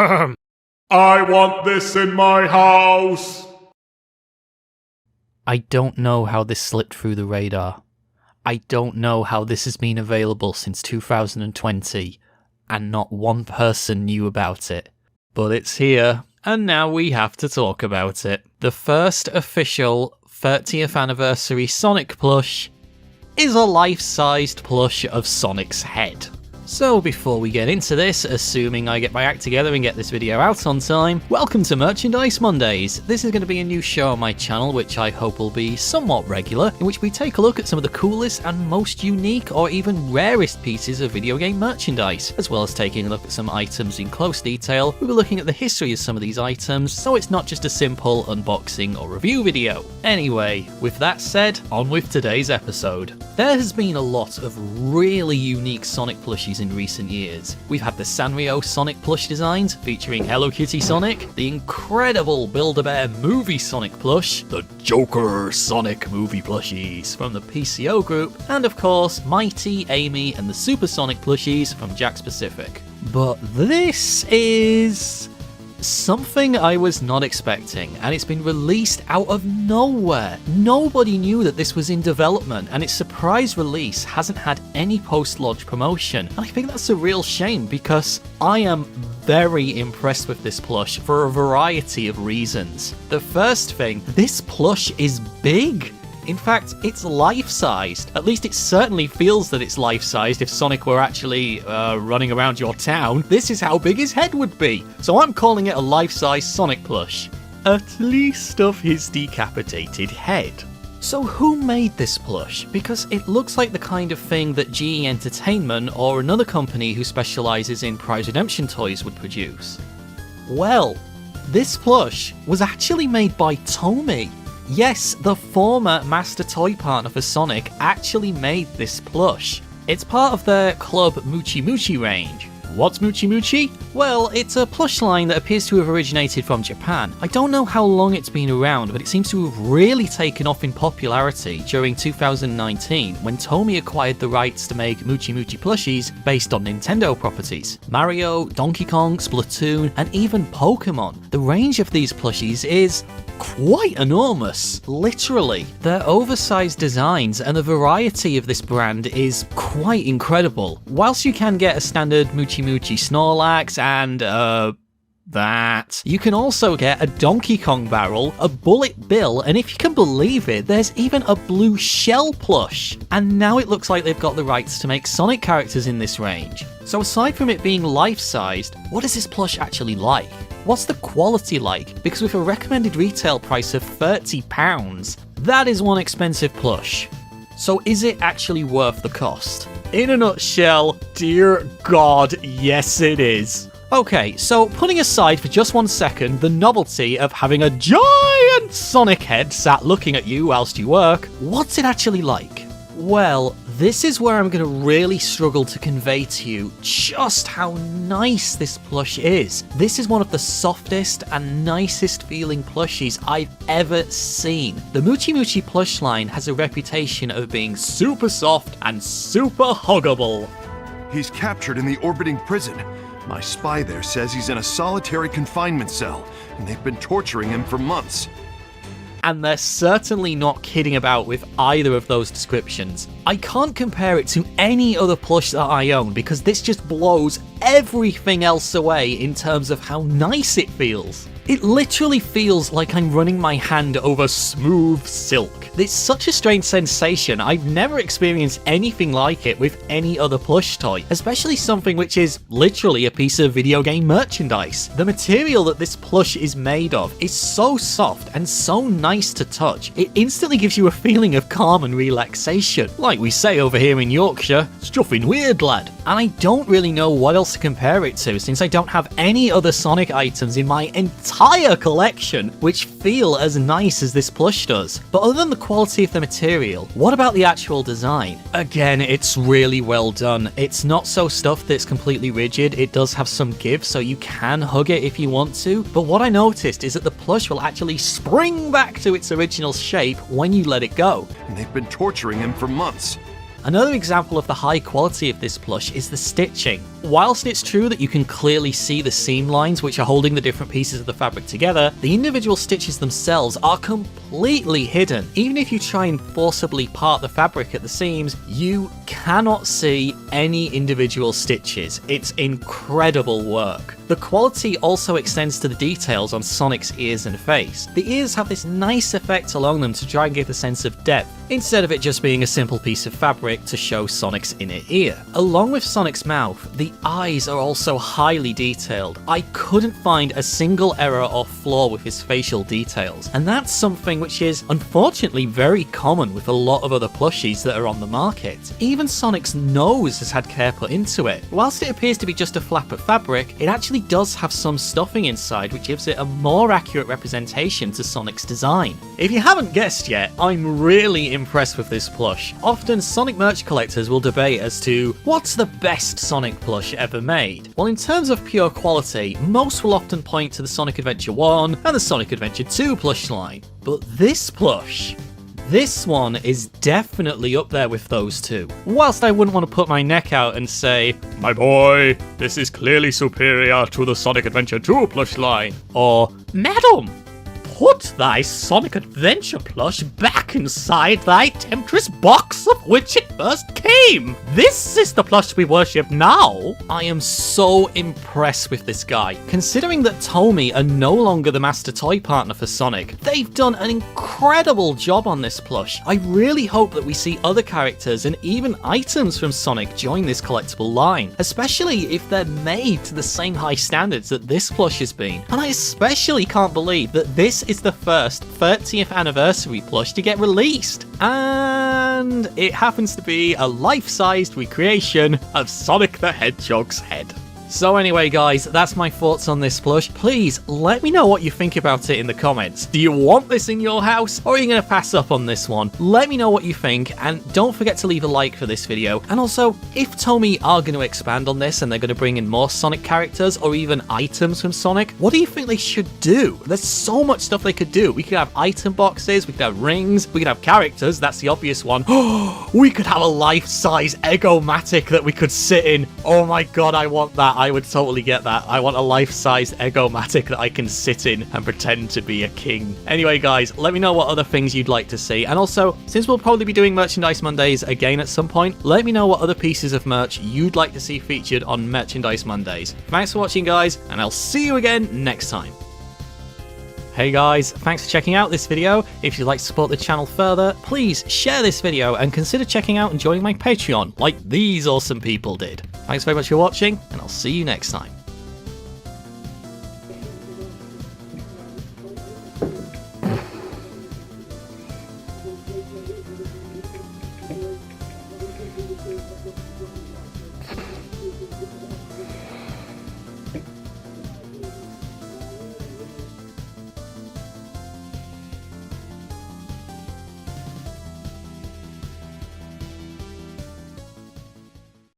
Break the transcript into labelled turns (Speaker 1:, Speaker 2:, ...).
Speaker 1: I want this in my house!
Speaker 2: I don't know how this slipped through the radar. I don't know how this has been available since 2020, and not one person knew about it. But it's here, and now we have to talk about it. The first official 30th anniversary Sonic plush is a life-sized plush of Sonic's head. So before we get into this, assuming I get my act together and get this video out on time, welcome to Merchandise Mondays. This is going to be a new show on my channel which I hope will be somewhat regular, in which we take a look at some of the coolest and most unique or even rarest pieces of video game merchandise, as well as taking a look at some items in close detail. We'll be looking at the history of some of these items, so it's not just a simple unboxing or review video. Anyway, with that said, on with today's episode. There has been a lot of really unique Sonic plushies in recent years. We've had the Sanrio Sonic plush designs featuring Hello Kitty Sonic, the incredible Build-A-Bear movie Sonic plush, the Joker Sonic movie plushies from the PCO group, and of course Mighty, Amy and the Super Sonic plushies from Jakks Pacific. But this is something I was not expecting, and it's been released out of nowhere. Nobody knew that this was in development, and its surprise release hasn't had any post-launch promotion. And I think that's a real shame, because I am very impressed with this plush for a variety of reasons. The first thing, this plush is big. In fact, it's life-sized. At least it certainly feels that it's life-sized. If Sonic were actually running around your town, this is how big his head would be. So I'm calling it a life-size Sonic plush. At least of his decapitated head. So who made this plush? Because it looks like the kind of thing that GE Entertainment or another company who specialises in prize redemption toys would produce. Well, this plush was actually made by Tomy. Yes, the former master toy partner for Sonic actually made this plush. It's part of their Club Mocchi Mocchi range. What's Mocchi Mocchi? Well, it's a plush line that appears to have originated from Japan. I don't know how long it's been around, but it seems to have really taken off in popularity during 2019 when Tomy acquired the rights to make Mocchi Mocchi plushies based on Nintendo properties. Mario, Donkey Kong, Splatoon, and even Pokemon. The range of these plushies is quite enormous, literally. Their oversized designs and the variety of this brand is quite incredible. Whilst you can get a standard Mocchi Mocchi Snorlax and, that. You can also get a Donkey Kong barrel, a Bullet Bill, and if you can believe it, there's even a blue shell plush. And now it looks like they've got the rights to make Sonic characters in this range. So aside from it being life-sized, what is this plush actually like? What's the quality like? Because with a recommended retail price of £30, that is one expensive plush. So is it actually worth the cost? In a nutshell, dear God, yes it is. Okay, so putting aside for just 1 second the novelty of having a giant Sonic head sat looking at you whilst you work, what's it actually like? Well, this is where I'm going to really struggle to convey to you just how nice this plush is. This is one of the softest and nicest feeling plushies I've ever seen. The Mocchi Mocchi plush line has a reputation of being super soft and super huggable.
Speaker 3: He's captured in the orbiting prison. My spy there says he's in a solitary confinement cell, and they've been torturing him for months.
Speaker 2: And they're certainly not kidding about with either of those descriptions. I can't compare it to any other plush that I own because this just blows everything else away in terms of how nice it feels. It literally feels like I'm running my hand over smooth silk. It's such a strange sensation. I've never experienced anything like it with any other plush toy, especially something which is literally a piece of video game merchandise. The material that this plush is made of is so soft and so nice to touch, it instantly gives you a feeling of calm and relaxation. Like we say over here in Yorkshire, stuffing weird, lad. And I don't really know what else to compare it to since I don't have any other Sonic items in my entire collection which feel as nice as this plush does. But other than the quality of the material, what about the actual design? Again, it's really well done. It's not so stuffed that it's completely rigid. It does have some give, so you can hug it if you want to. But what I noticed is that the plush will actually spring back to its original shape when you let it go.
Speaker 3: And they've been torturing him for months.
Speaker 2: Another example of the high quality of this plush is the stitching. Whilst it's true that you can clearly see the seam lines which are holding the different pieces of the fabric together, the individual stitches themselves are completely hidden. Even if you try and forcibly part the fabric at the seams, you cannot see any individual stitches. It's incredible work. The quality also extends to the details on Sonic's ears and face. The ears have this nice effect along them to try and give a sense of depth, instead of it just being a simple piece of fabric to show Sonic's inner ear. Along with Sonic's mouth, the eyes are also highly detailed. I couldn't find a single error or flaw with his facial details, and that's something which is unfortunately very common with a lot of other plushies that are on the market. Even Sonic's nose has had care put into it. Whilst it appears to be just a flap of fabric, it actually does have some stuffing inside which gives it a more accurate representation to Sonic's design. If you haven't guessed yet, I'm really impressed with this plush. Often Sonic merch collectors will debate as to what's the best Sonic plush ever made. Well, in terms of pure quality, most will often point to the Sonic Adventure 1 and the Sonic Adventure 2 plush line. But this plush, this one is definitely up there with those two. Whilst I wouldn't want to put my neck out and say,
Speaker 1: My boy, this is clearly superior to the Sonic Adventure 2 plush line.
Speaker 2: or Madam, put thy Sonic Adventure plush back inside thy temptress box of which it first came. This is the plush we worship now. I am so impressed with this guy. Considering that Tomy are no longer the master toy partner for Sonic, they've done an incredible job on this plush. I really hope that we see other characters and even items from Sonic join this collectible line, especially if they're made to the same high standards that this plush has been. And I especially can't believe that this is the first 30th anniversary plush to get released, and it happens to be a life-sized recreation of Sonic the Hedgehog's head. So anyway guys, that's my thoughts on this plush. Please let me know what you think about it in the comments. Do you want this in your house, or are you going to pass up on this one? Let me know what you think, and don't forget to leave a like for this video. And also, if Tomy are going to expand on this and they're going to bring in more Sonic characters or even items from Sonic, what do you think they should do? There's so much stuff they could do. We could have item boxes, we could have rings, we could have characters, that's the obvious one. We could have a life-size Eggo-matic that we could sit in. Oh my god, I want that. I would totally get that. I want a life-sized Eggo-matic that I can sit in and pretend to be a king. Anyway, guys, let me know what other things you'd like to see. And also, since we'll probably be doing Merchandise Mondays again at some point, let me know what other pieces of merch you'd like to see featured on Merchandise Mondays. Thanks for watching, guys, and I'll see you again next time. Hey guys, thanks for checking out this video. If you'd like to support the channel further, please share this video and consider checking out and joining my Patreon, like these awesome people did. Thanks very much for watching, and I'll see you next time.